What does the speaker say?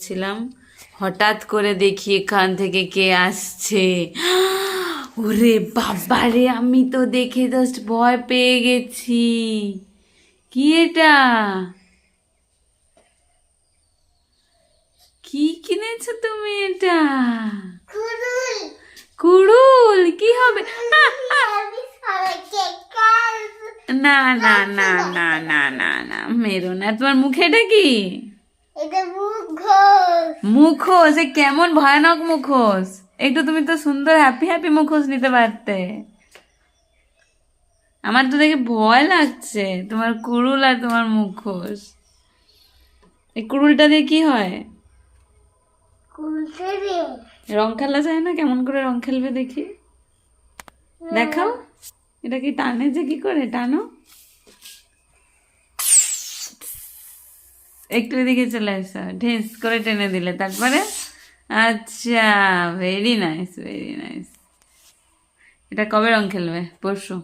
করছিলাম, হঠাৎ করে দেখি এখান থেকে কে আসছে। ওরে বাবারে, আমি তো দেখে জাস্ট ভয় পেয়ে গেছি। কি এটা? কি কিনেছো তুমি এটা? কুড়ুল? কি হবে? না না না না না না না, মেরো না। তোমার মুখে এটা কি? মুখোশ? এ কেমন ভয়ানক মুখোশ! একটু তুমি তো সুন্দর হ্যাপি হ্যাপি মুখোশ নিতে পারতে। আমার তো দেখে ভয় লাগছে, তোমার কুড়ুল আর তোমার মুখোশ। এই কুড়ুলটা দিয়ে কি হয়? রং খেলা যায় না? কেমন করে রং খেলবে দেখি, দেখাও। এটা কি টানে? যে কি করে টানো? একটু এদিকে চলে এসো, ঢেস করে টেনে দিলে, তারপরে? আচ্ছা, ভেরি নাইস, ভেরি নাইস। এটা কবে রং খেলবে? পরশু?